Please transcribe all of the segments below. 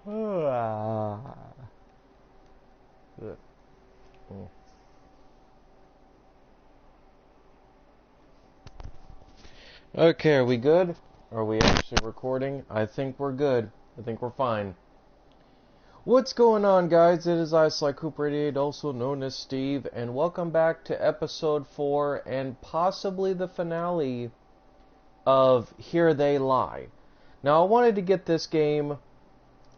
Okay, are we good? Are we actually recording? I think we're good. I think we're fine. What's going on, guys? It is I, Cooper88, also known as Steve, and welcome back to episode 4 and possibly the finale of Here They Lie. Now, I wanted to get this game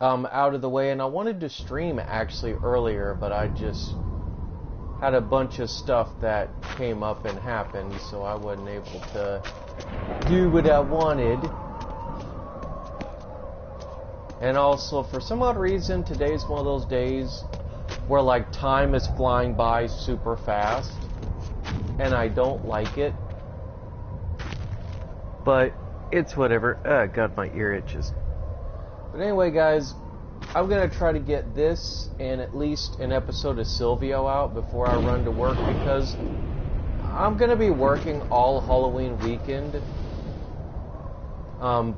out of the way, and I wanted to stream actually earlier, but I just had a bunch of stuff that came up and happened, so I wasn't able to do what I wanted. And also, for some odd reason, today's one of those days where, like, time is flying by super fast, and I don't like it. But it's whatever. God, my ear itches. But anyway, guys, I'm going to try to get this and at least an episode of Silvio out before I run to work, because I'm going to be working all Halloween weekend.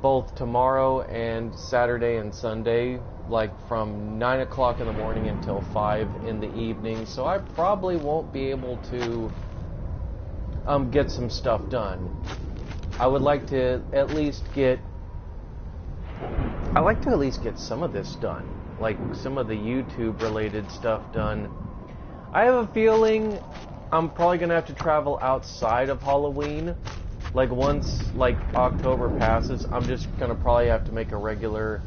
Both tomorrow and Saturday and Sunday, like from 9 o'clock in the morning until 5 in the evening, so I probably won't be able to get some stuff done. I would like to at least get some of this done, like some of the YouTube related stuff done. I have a feeling I'm probably gonna have to travel outside of Halloween. Like, once, like, October passes, I'm just gonna probably have to make a regular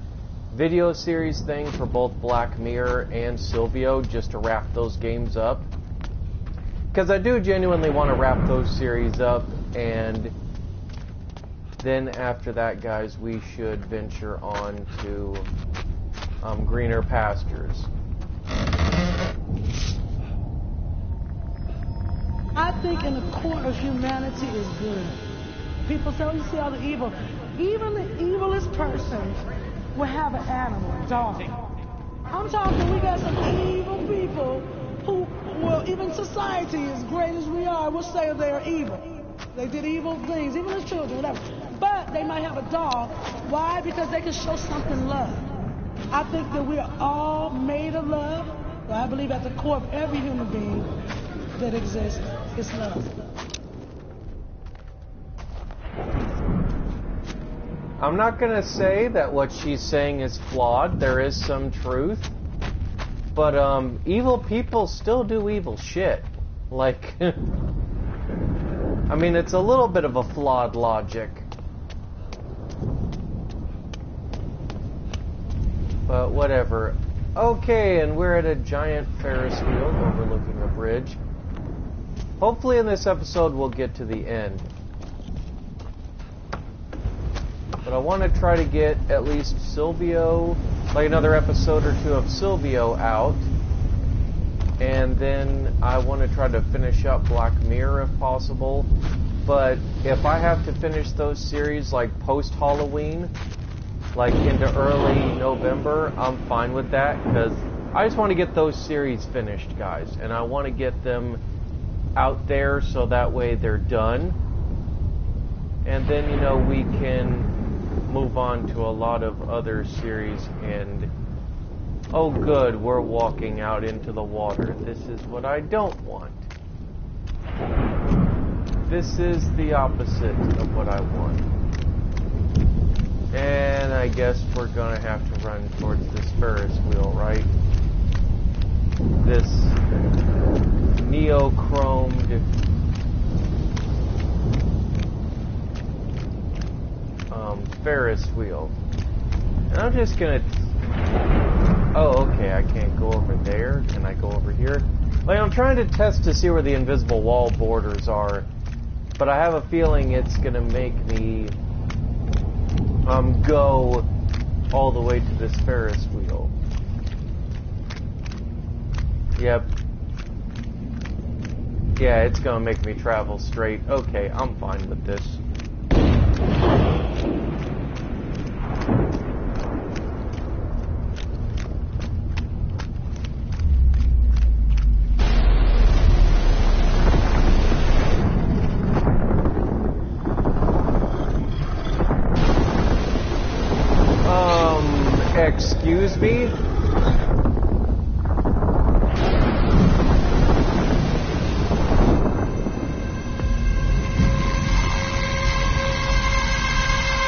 video series thing for both Black Mirror and Silvio, just to wrap those games up. Because I do genuinely want to wrap those series up, and then after that, guys, we should venture on to greener pastures. I think in the core of humanity is good. People say, oh, you see all the evil. Even the evilest person will have an animal, a dog. I'm talking, we got some evil people who, well, even society, as great as we are, will say they're evil. They did evil things, even as children, whatever. But they might have a dog. Why? Because they can show something love. I think that we are all made of love. Well, I believe at the core of every human being that exists is love. I'm not going to say that what she's saying is flawed. There is some truth. But evil people still do evil shit. Like, I mean, it's a little bit of a flawed logic. But whatever. Okay, and we're at a giant Ferris wheel overlooking a bridge. Hopefully in this episode we'll get to the end. But I want to try to get at least Silvio, like another episode or two of Silvio out. And then I want to try to finish up Black Mirror if possible. But if I have to finish those series like post-Halloween, like into early November, I'm fine with that, because I just want to get those series finished, guys. And I want to get them out there so that way they're done. And then, you know, we can move on to a lot of other series. And oh good, we're walking out into the water. This is what I don't want. This is the opposite of what I want. And I guess we're gonna have to run towards this Ferris wheel, right? This neochromed Ferris wheel. And I'm just gonna... Oh, okay, I can't go over there. Can I go over here? Like, I'm trying to test to see where the invisible wall borders are, but I have a feeling it's gonna make me go all the way to this Ferris wheel. Yep. Yeah, it's gonna make me travel straight. Okay, I'm fine with this. Excuse me?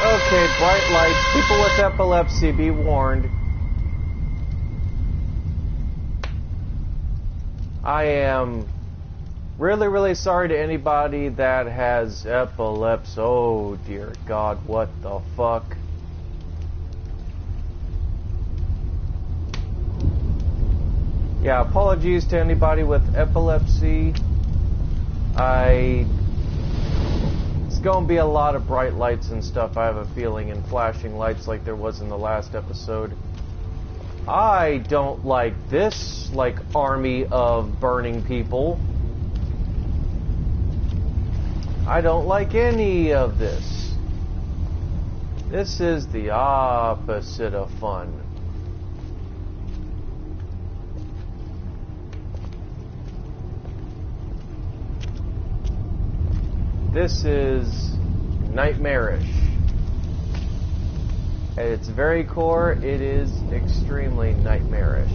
Okay, bright lights. People with epilepsy, be warned. I am really, really sorry to anybody that has epilepsy. Oh, dear God, what the fuck? Yeah, apologies to anybody with epilepsy. It's gonna be a lot of bright lights and stuff, I have a feeling, and flashing lights like there was in the last episode. I don't like this, like, army of burning people. I don't like any of this. This is the opposite of fun. This is nightmarish. At its very core, it is extremely nightmarish.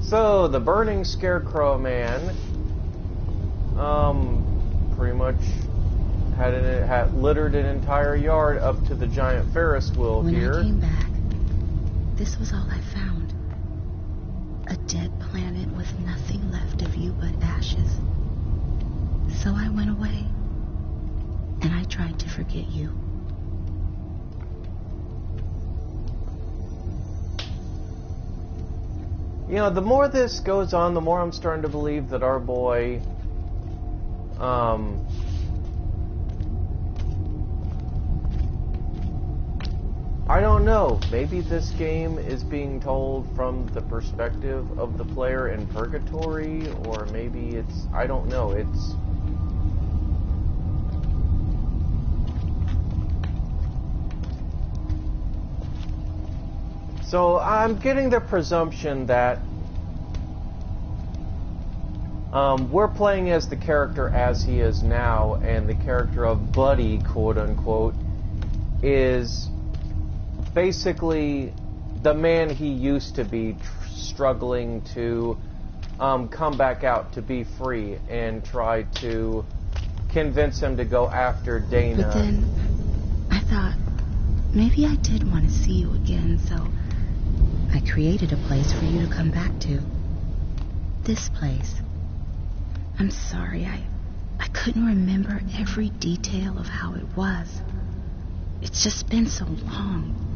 So, the burning scarecrow man, pretty much had littered an entire yard up to the giant Ferris wheel here. When I came back, this was all I found. A dead planet with nothing left of you but ashes. So I went away, and I tried to forget you. You know, the more this goes on, the more I'm starting to believe that our boy, I don't know, maybe this game is being told from the perspective of the player in Purgatory, or maybe it's, I don't know, it's... So I'm getting the presumption that we're playing as the character as he is now, and the character of Buddy, quote-unquote, is basically the man he used to be, struggling to come back out to be free and try to convince him to go after Dana. But then I thought maybe I did want to see you again, so I created a place for you to come back to. This place. I'm sorry, I couldn't remember every detail of how it was. It's just been so long.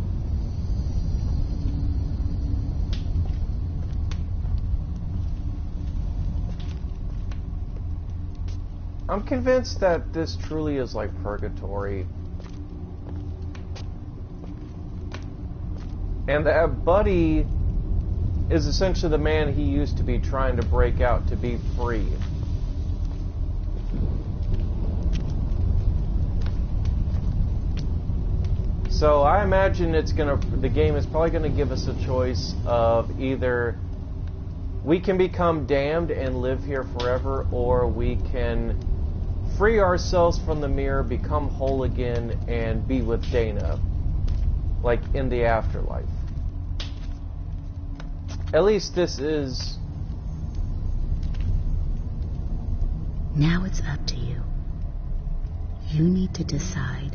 I'm convinced that this truly is like Purgatory. And that Buddy is essentially the man he used to be, trying to break out to be free. So I imagine the game is probably gonna give us a choice of either we can become damned and live here forever, or we can free ourselves from the mirror, become whole again, and be with Dana, like in the afterlife. At least this is... Now it's up to you. You need to decide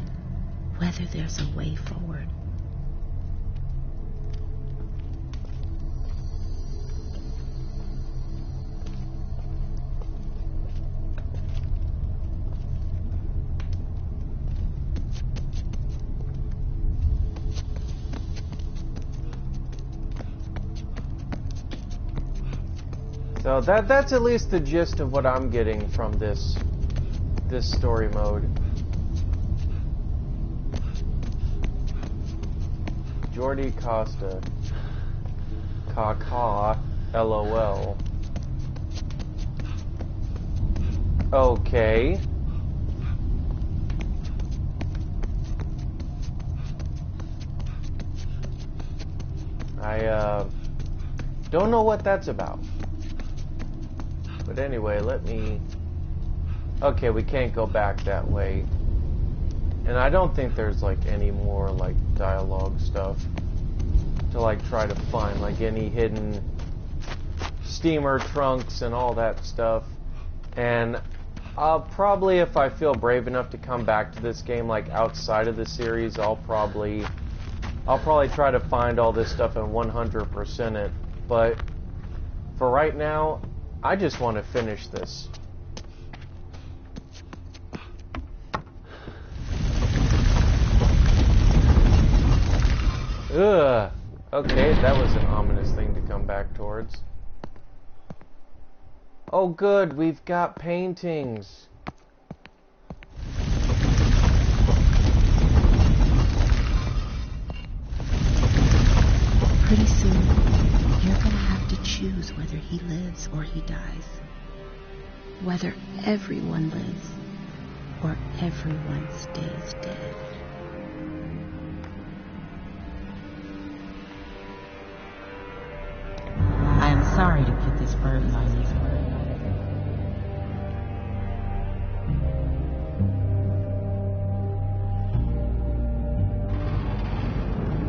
whether there's a way forward. So that's at least the gist of what I'm getting from this story mode. Jordi Costa. Caca. LOL. Okay. I don't know what that's about. But anyway, let me Okay, we can't go back that way. And I don't think there's like any more like dialogue stuff to like try to find, like any hidden steamer trunks and all that stuff. And I'll probably, if I feel brave enough to come back to this game like outside of the series, I'll probably try to find all this stuff and 100% it. But for right now, I just want to finish this. Ugh. Okay, that was an ominous thing to come back towards. Oh good, we've got paintings. Pretty soon, you're gonna have to choose whether he lives or he dies. Whether everyone lives or everyone stays dead. I am sorry to put this burden on you.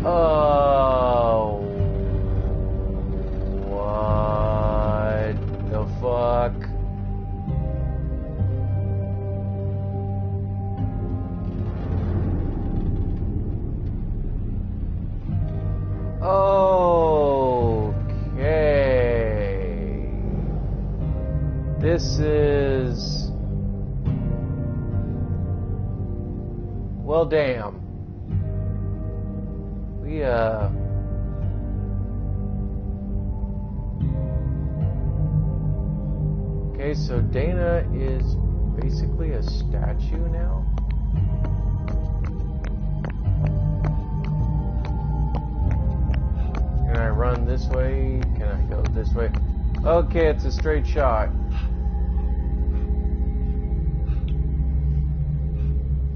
Oh, what the fuck? Okay. This is... Well, damn. Okay, so Dana is basically a statue now? Can I run this way? Can I go this way? Okay, it's a straight shot.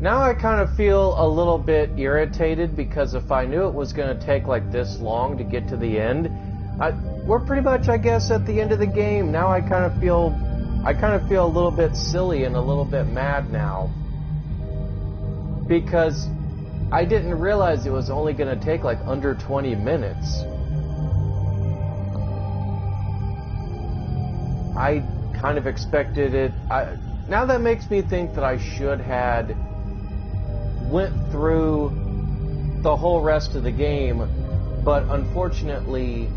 Now I kind of feel a little bit irritated because if I knew it was going to take like this long to get to the end, we're pretty much, I guess, at the end of the game. Now I kind of feel a little bit silly and a little bit mad now because I didn't realize it was only going to take like under 20 minutes. I kind of expected it. Now that makes me think that I should had went through the whole rest of the game, but unfortunately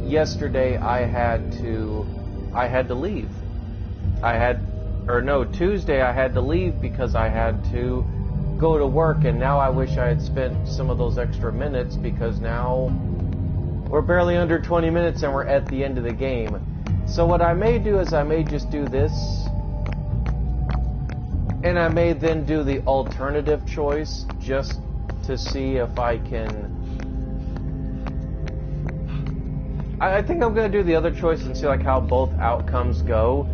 yesterday I had to leave. Tuesday I had to leave because I had to go to work, and now I wish I had spent some of those extra minutes because now we're barely under 20 minutes and we're at the end of the game. So what I may do is I may just do this, and I may then do the alternative choice just to see if I can... I think I'm going to do the other choice and see like how both outcomes go.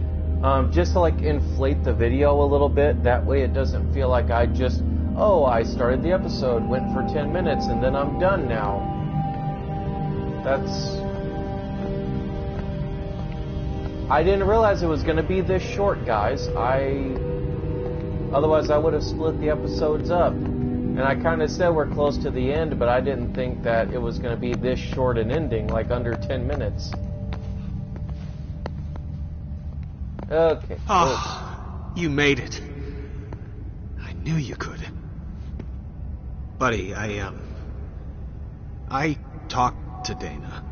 Just to like inflate the video a little bit. That way it doesn't feel like I just... Oh, I started the episode, went for 10 minutes, and then I'm done now. I didn't realize it was going to be this short, guys. Otherwise, I would have split the episodes up. And I kind of said we're close to the end, but I didn't think that it was going to be this short an ending, like under 10 minutes. Okay. Oh, you made it. I knew you could. Buddy, I talked to Dana.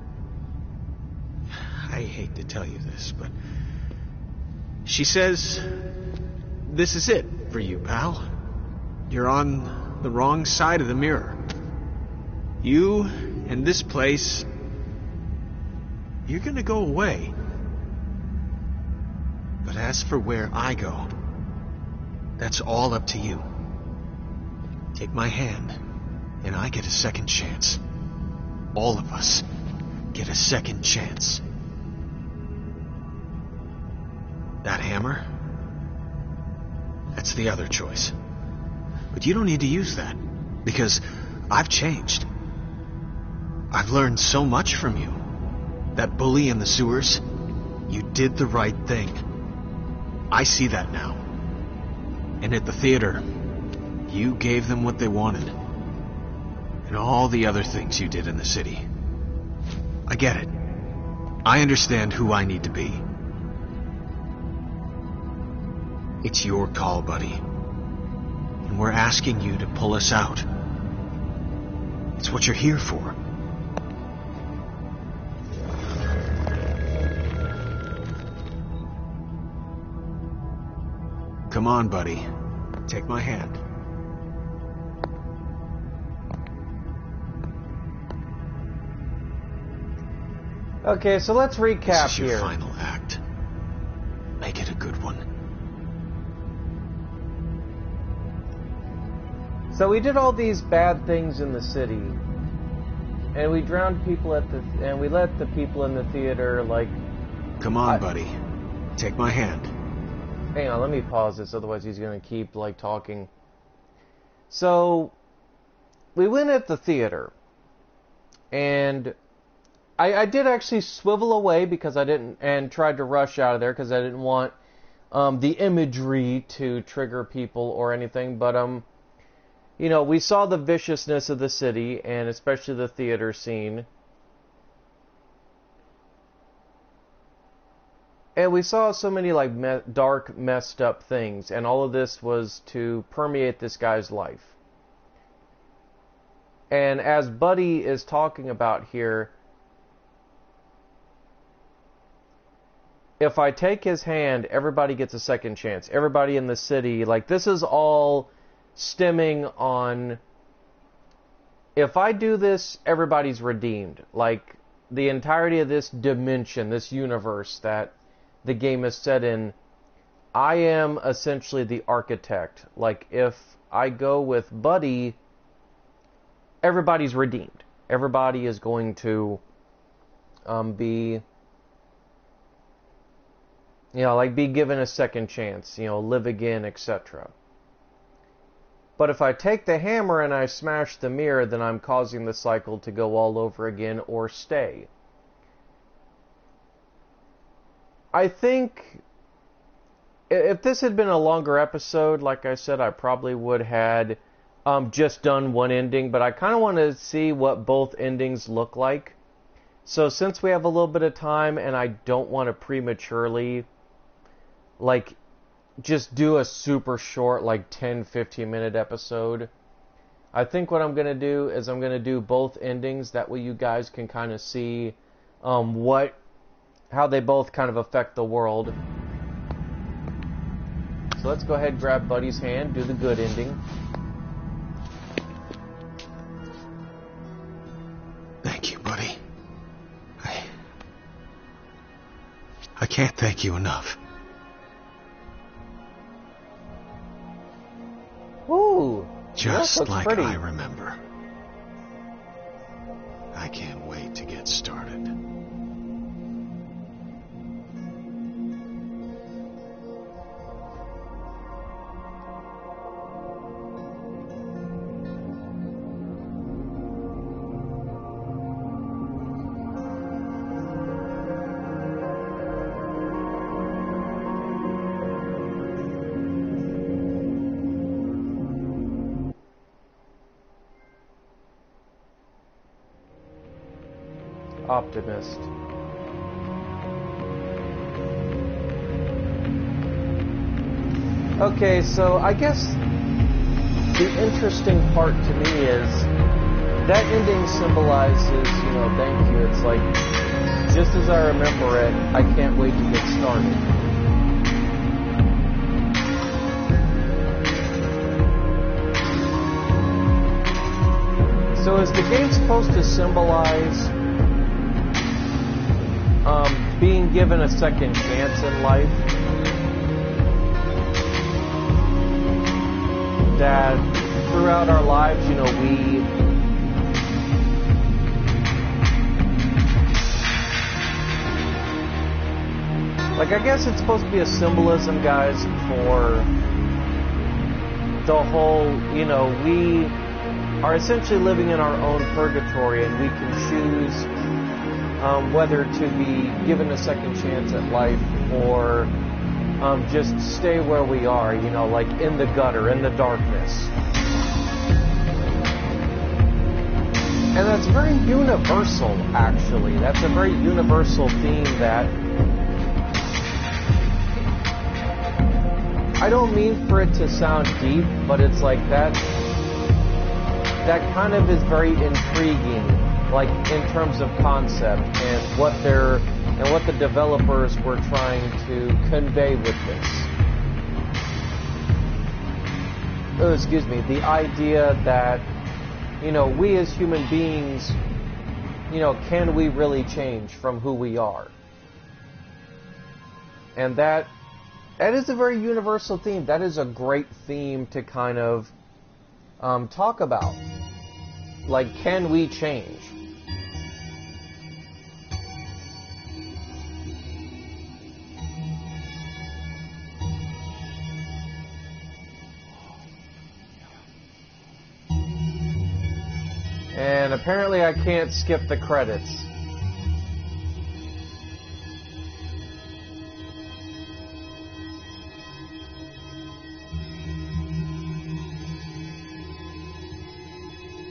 I hate to tell you this, but she says this is it for you, pal. You're on the wrong side of the mirror. You and this place, you're gonna go away. But as for where I go, that's all up to you. Take my hand, and I get a second chance. All of us get a second chance. That hammer, that's the other choice. But you don't need to use that, because I've changed. I've learned so much from you. That bully in the sewers, you did the right thing. I see that now. And at the theater, you gave them what they wanted. And all the other things you did in the city. I get it. I understand who I need to be. It's your call, buddy. And we're asking you to pull us out. It's what you're here for. Come on, buddy. Take my hand. Okay, so let's recap This is your here. final act. Make it a good one. So we did all these bad things in the city, and we drowned people and we let the people in the theater, like... Come on, buddy. Take my hand. Hang on, let me pause this, otherwise he's going to keep, like, talking. So, we went at the theater, and I did actually swivel away because I didn't, and tried to rush out of there because I didn't want the imagery to trigger people or anything, but, you know, we saw the viciousness of the city, and especially the theater scene. And we saw so many, like, dark, messed up things, and all of this was to permeate this guy's life. And as Buddy is talking about here, if I take his hand, everybody gets a second chance. Everybody in the city, like, this is all stemming on, if I do this, everybody's redeemed. Like, the entirety of this dimension, this universe that the game is set in, I am essentially the architect. Like, if I go with Buddy, everybody's redeemed. Everybody is going to be, you know, like, be given a second chance, you know, live again, etc. But if I take the hammer and I smash the mirror, then I'm causing the cycle to go all over again or stay. I think if this had been a longer episode, like I said, I probably would have just done one ending, but I kind of want to see what both endings look like. So since we have a little bit of time and I don't want to prematurely, like, just do a super short, like 10-15 minute episode, I think what I'm going to do is I'm going to do both endings. That way you guys can kind of see how they both kind of affect the world. So let's go ahead and grab Buddy's hand, do the good ending. Thank you, buddy. I can't thank you enough. Ooh, Just like pretty. I remember. I can't wait to get started. Optimist. Okay, so I guess the interesting part to me is that ending symbolizes, you know, thank you. It's like, just as I remember it, I can't wait to get started. So is the game supposed to symbolize being given a second chance in life? That throughout our lives, you know, like, I guess it's supposed to be a symbolism, guys, for the whole, you know, we are essentially living in our own purgatory, and we can choose whether to be given a second chance at life or just stay where we are, you know, like in the gutter, in the darkness. And that's very universal, actually. That's a very universal theme that I don't mean for it to sound deep, but it's like that kind of is very intriguing, like in terms of concept and what the developers were trying to convey with this. Oh, excuse me, the idea that, you know, we as human beings, you know, can we really change from who we are? And that is a very universal theme. That is a great theme to kind of talk about. Like, can we change? And apparently I can't skip the credits.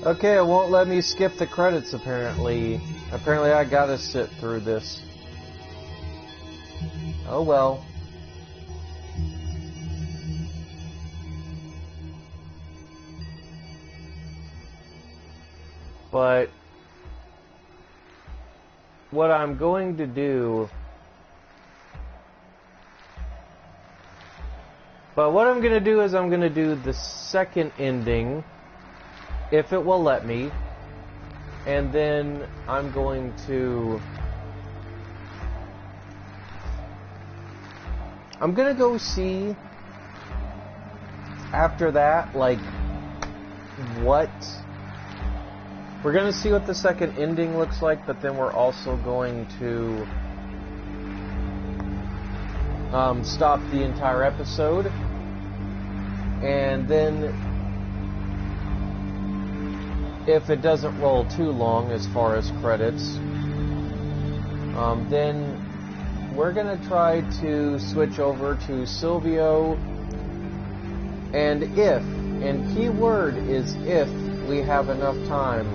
Okay, it won't let me skip the credits apparently. Apparently I gotta sit through this. Oh well. But what I'm going to do is I'm going to do the second ending, if it will let me, and then I'm going to go see after that, like, what we're going to see what the second ending looks like, but then we're also going to stop the entire episode, and then if it doesn't roll too long as far as credits, then we're going to try to switch over to Silvio, and key word is if we have enough time,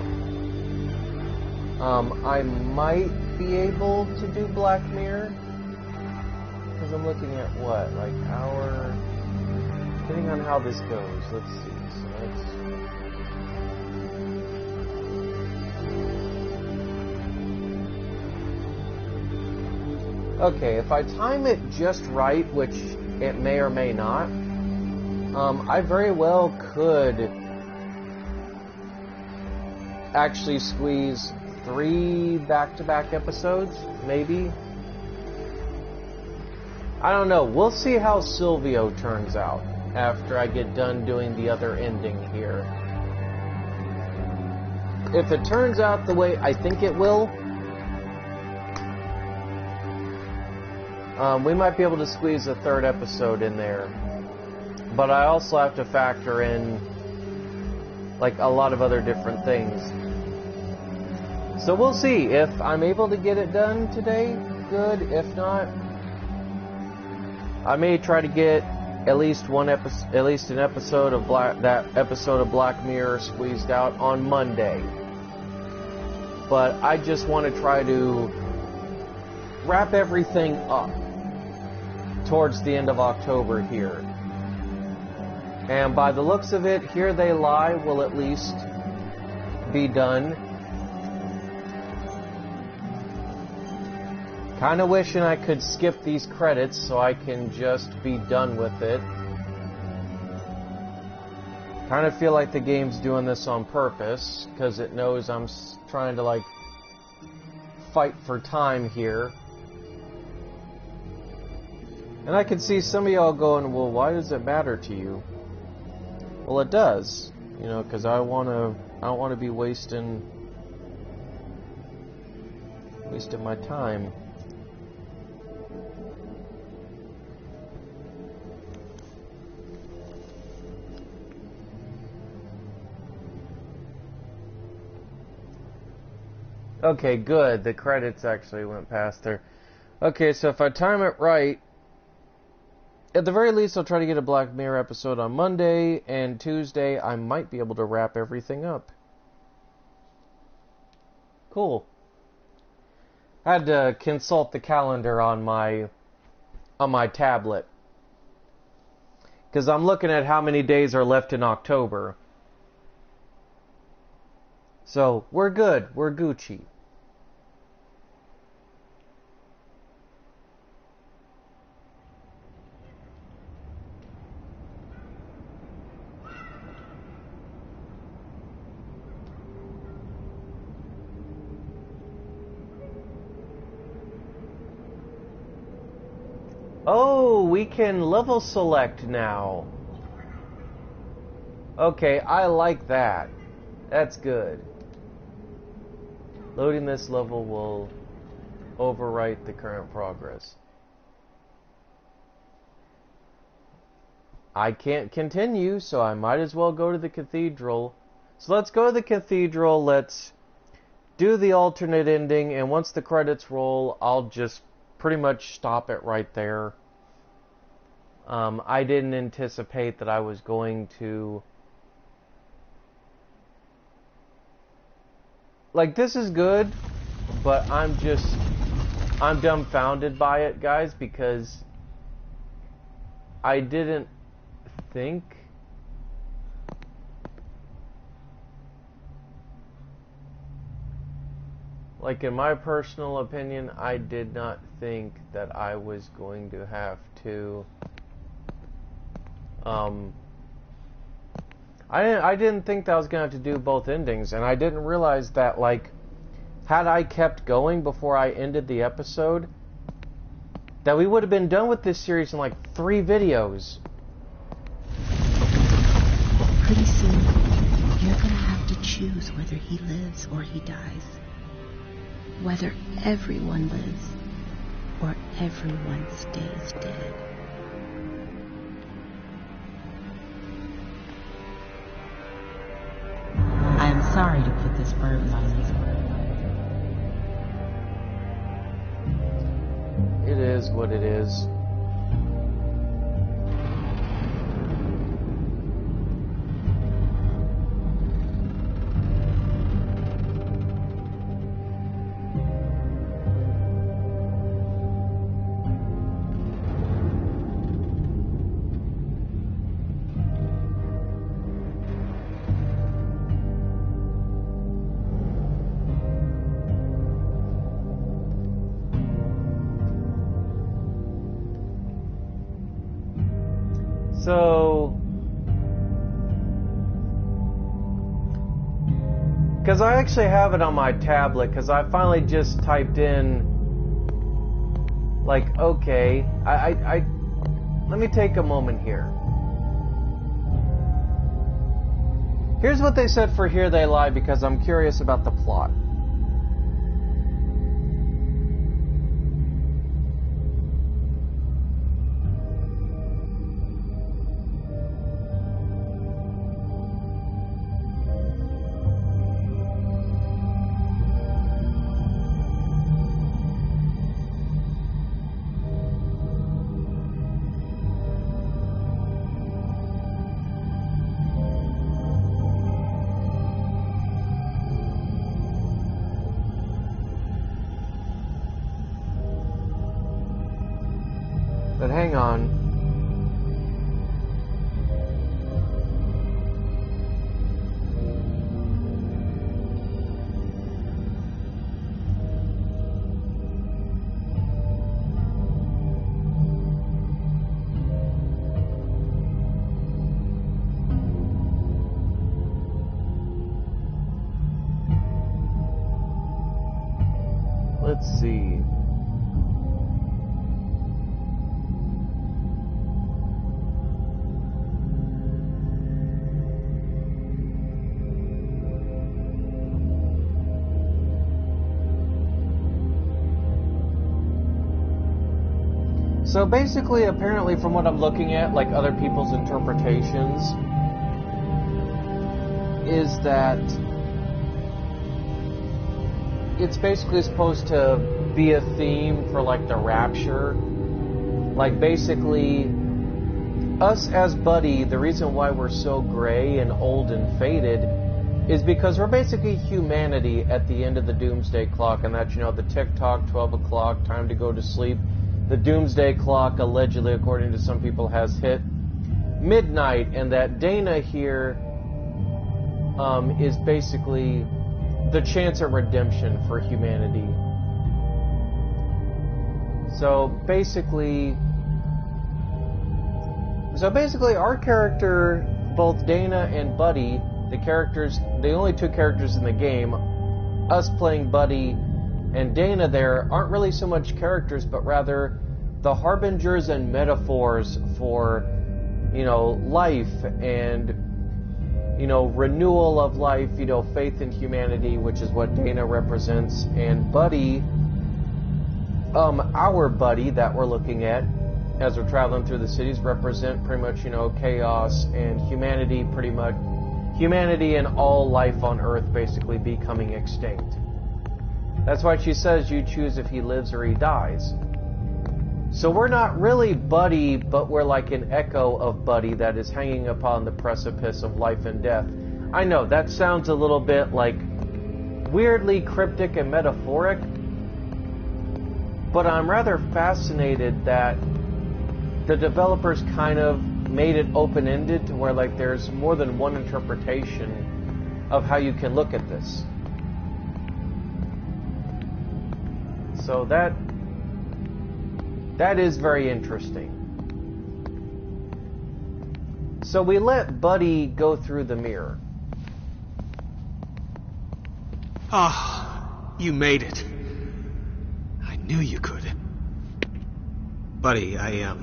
I might be able to do Black Mirror, because I'm looking at what, like hour, depending on how this goes. Let's see. So okay, if I time it just right, which it may or may not, I very well could actually squeeze 3 back-to-back episodes, maybe. I don't know. We'll see how Silvio turns out after I get done doing the other ending here. If it turns out the way I think it will, we might be able to squeeze a 3rd episode in there. But I also have to factor in, like, a lot of other different things. So we'll see. If I'm able to get it done today, good. If not, I may try to get at least an episode of Black Mirror squeezed out on Monday. But I just want to try to wrap everything up towards the end of October here. And by the looks of it, Here They Lie will at least be done. Kind of wishing I could skip these credits so I can just be done with it. Kind of feel like the game's doing this on purpose, because it knows I'm trying to, like, fight for time here. And I can see some of y'all going, well, why does it matter to you? Well, it does, you know, because I don't want to be wasting my time. Okay, good. The credits actually went past there. Okay, so if I time it right, At the very least, I'll try to get a Black Mirror episode on Monday, and Tuesday I might be able to wrap everything up. Cool. I had to consult the calendar on my tablet, because I'm looking at how many days are left in October. So, we're good. We're Gucci. Oh, we can level select now. Okay, I like that. That's good. Loading this level will overwrite the current progress. I can't continue, so I might as well go to the cathedral. So let's go to the cathedral, let's do the alternate ending, and once the credits roll, I'll just pretty much stop it right there. I didn't anticipate that I was going to... Like, this is good, but I'm dumbfounded by it, guys, because I didn't think... Like, in my personal opinion, I did not think that I was going to have to... I didn't think that I was going to have to do both endings, and I didn't realize that, like, had I kept going before I ended the episode, that we would have been done with this series in, like, 3 videos. Pretty soon, you're gonna have to choose whether he lives or he dies. Whether everyone lives or everyone stays dead. I am sorry to put this burden on you. It is what it is. So, because I actually have it on my tablet, because I finally just typed in, like, okay, let me take a moment here. Here's what they said for Here They Lie, because I'm curious about the plot. But hang on. Let's see. So basically, apparently, from what I'm looking at, like other people's interpretations, is that it's basically supposed to be a theme for like the rapture. Like basically, us as Buddy, the reason why we're so gray and old and faded is because we're basically humanity at the end of the doomsday clock, and that's, the tick-tock, 12 o'clock, time to go to sleep. The doomsday clock, allegedly, according to some people, has hit midnight, and that Dana here is basically the chance at redemption for humanity. So basically, our character, both Dana and Buddy, the only two characters in the game, us playing Buddy and Dana there, aren't really so much characters, but rather the harbingers and metaphors for, life and, renewal of life, faith in humanity, which is what Dana represents, and Buddy, our Buddy that we're looking at as we're traveling through the cities, represent pretty much, chaos and humanity, pretty much humanity and all life on Earth basically becoming extinct. That's why she says you choose if he lives or he dies. So we're not really Buddy, but we're like an echo of Buddy that is hanging upon the precipice of life and death. I know, that sounds a little bit like weirdly cryptic and metaphoric, but I'm rather fascinated that the developers kind of made it open-ended to where there's more than one interpretation of how you can look at this. So that is very interesting. So we let Buddy go through the mirror. Ah, you made it. I knew you could. Buddy, I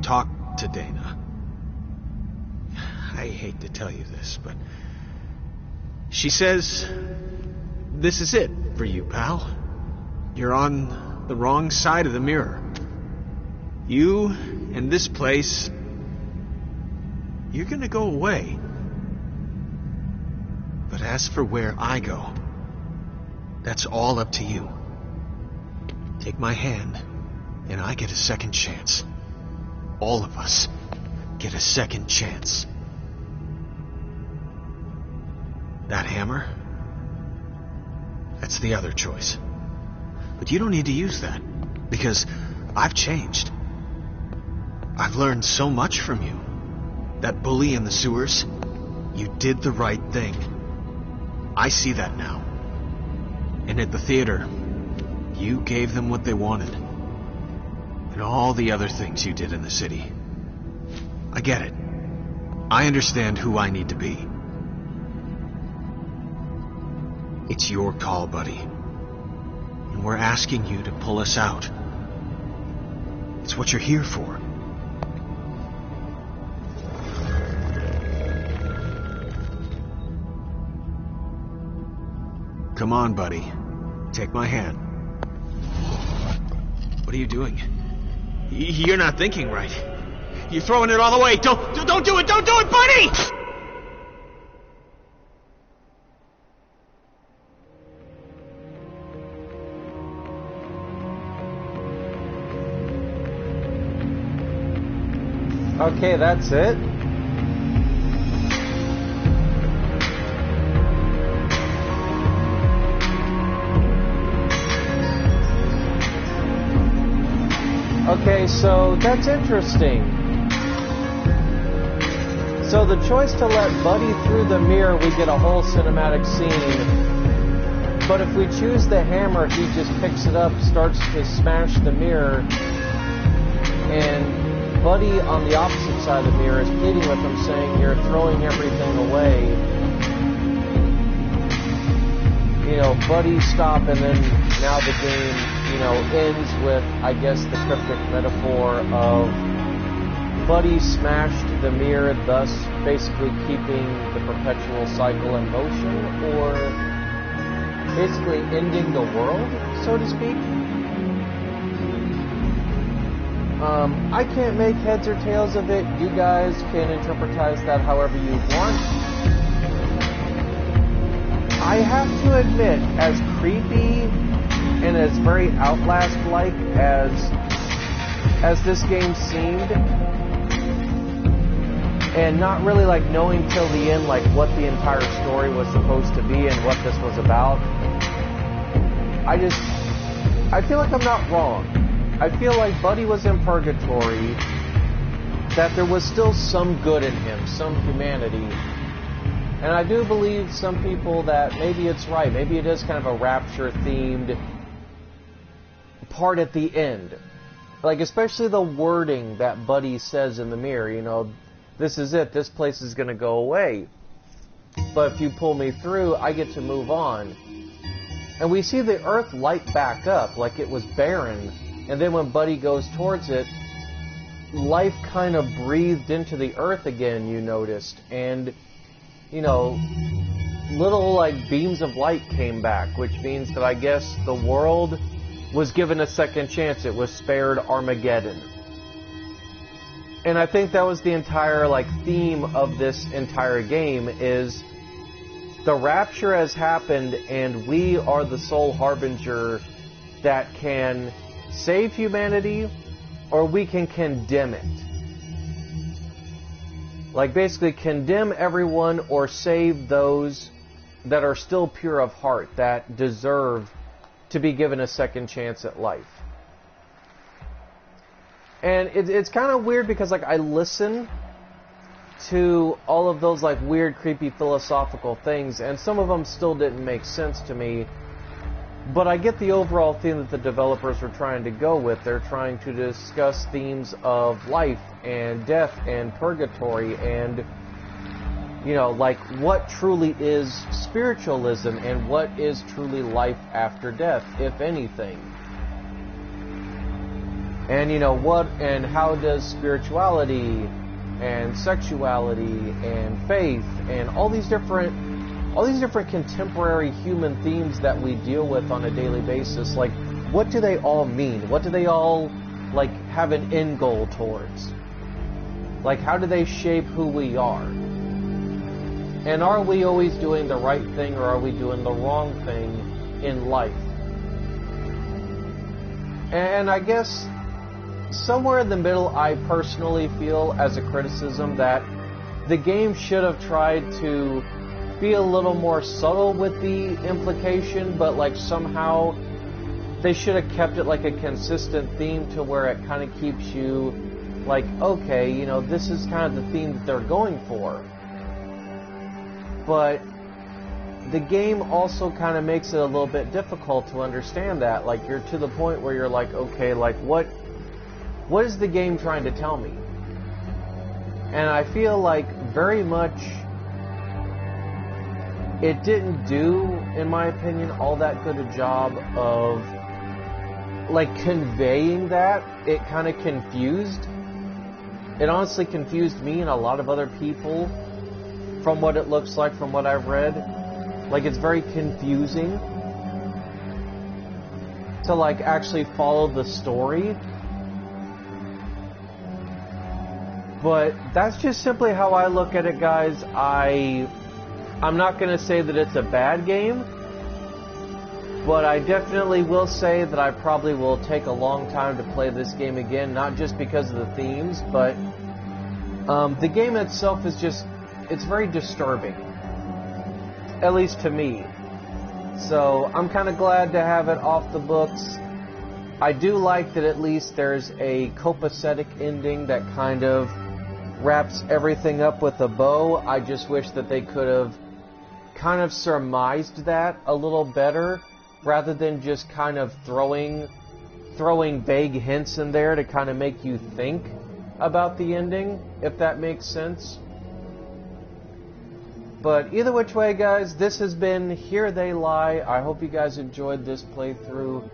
talked to Dana. I hate to tell you this, but she says this is it for you, pal. You're on the wrong side of the mirror. You and this place, you're gonna go away. But as for where I go, that's all up to you. Take my hand, and I get a second chance. All of us get a second chance. That hammer, that's the other choice. But you don't need to use that, because I've changed. I've learned so much from you. That bully in the sewers, you did the right thing. I see that now. And at the theater, you gave them what they wanted. And all the other things you did in the city. I get it. I understand who I need to be. It's your call, Buddy. And we're asking you to pull us out. It's what you're here for. Come on, Buddy. Take my hand. What are you doing? You're not thinking right. You're throwing it all away. Don't do it! Don't do it, Buddy! Okay, that's it. Okay, so that's interesting. So the choice to let Buddy through the mirror, we get a whole cinematic scene. But if we choose the hammer, he just picks it up, starts to smash the mirror, and Buddy on the opposite side of the mirror is pleading with him, saying, "You're throwing everything away. Buddy, stop," and then now the game, ends with, I guess, the cryptic metaphor of Buddy smashed the mirror, thus basically keeping the perpetual cycle in motion, or basically ending the world, so to speak. I can't make heads or tails of it. You guys can interpretize that however you want. I have to admit, as creepy and as very Outlast-like as as this game seemed, and not really like knowing till the end like what the entire story was supposed to be and what this was about, I feel like I'm not wrong. I feel like Buddy was in purgatory, that there was still some good in him, some humanity. And I do believe some people that maybe it's right. Maybe it is kind of a rapture-themed part at the end. Like, especially the wording that Buddy says in the mirror, you know, this is it, this place is going to go away. But if you pull me through, I get to move on. And we see the earth light back up like it was barren. And then when Buddy goes towards it, life kind of breathed into the earth again, you noticed. And, you know, little like beams of light came back, which means that I guess the world was given a second chance. It was spared Armageddon. And I think that was the entire like theme of this entire game, is the rapture has happened and we are the sole harbinger that can save humanity, or we can condemn it. Like basically condemn everyone or save those that are still pure of heart, that deserve to be given a second chance at life. And it's kind of weird because like I listen to all of those like weird, creepy philosophical things, and some of them still didn't make sense to me. But I get the overall theme that the developers were trying to go with. They're trying to discuss themes of life and death and purgatory and, you know, like what truly is spiritualism and what is truly life after death, if anything. And, you know, what and how does spirituality and sexuality and faith and all these different contemporary human themes that we deal with on a daily basis, like, what do they all mean? What do they all, like, have an end goal towards? Like, how do they shape who we are? And are we always doing the right thing, or are we doing the wrong thing in life? And I guess somewhere in the middle, I personally feel as a criticism that the game should have tried to be a little more subtle with the implication, but like somehow they should have kept it like a consistent theme to where it kind of keeps you like, okay, you know, this is kind of the theme that they're going for. But the game also kind of makes it a little bit difficult to understand that. Like, you're to the point where you're like, okay, like what is the game trying to tell me? And I feel like very much it didn't do, in my opinion, all that good a job of like conveying that. It kind of confused. It honestly confused me and a lot of other people from what it looks like, from what I've read. Like, it's very confusing to like actually follow the story. But that's just simply how I look at it, guys. I'm not going to say that it's a bad game, but I definitely will say that I probably will take a long time to play this game again, not just because of the themes, but the game itself is just, it's very disturbing, at least to me. So I'm kind of glad to have it off the books. I do like that at least there's a copacetic ending that kind of wraps everything up with a bow. I just wish that they could have kind of surmised that a little better, rather than just kind of throwing vague hints in there to kind of make you think about the ending, if that makes sense. But either which way, guys, this has been Here They Lie. I hope you guys enjoyed this playthrough.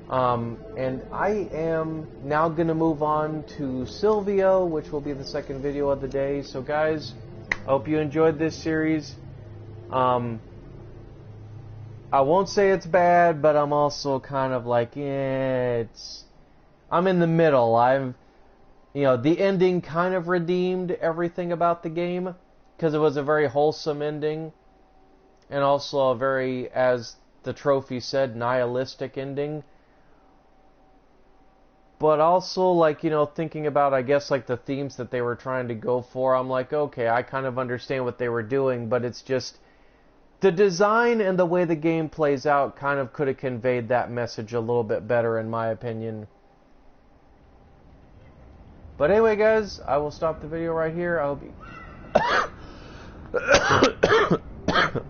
And I am now going to move on to Silvio, which will be the second video of the day. So guys, I hope you enjoyed this series. I won't say it's bad, but I'm also kind of like, I'm in the middle. The ending kind of redeemed everything about the game, because it was a very wholesome ending, and also a very, as the trophy said, nihilistic ending. But also, like, you know, thinking about, I guess, like, the themes that they were trying to go for, I'm like, okay, I kind of understand what they were doing, but it's just, the design and the way the game plays out kind of could have conveyed that message a little bit better, in my opinion. But anyway, guys, I will stop the video right here. I hope you...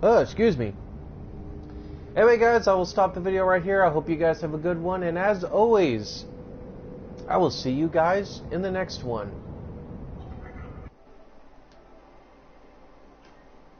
oh, excuse me. Anyway, guys, I will stop the video right here. I hope you guys have a good one, and as always, I will see you guys in the next one.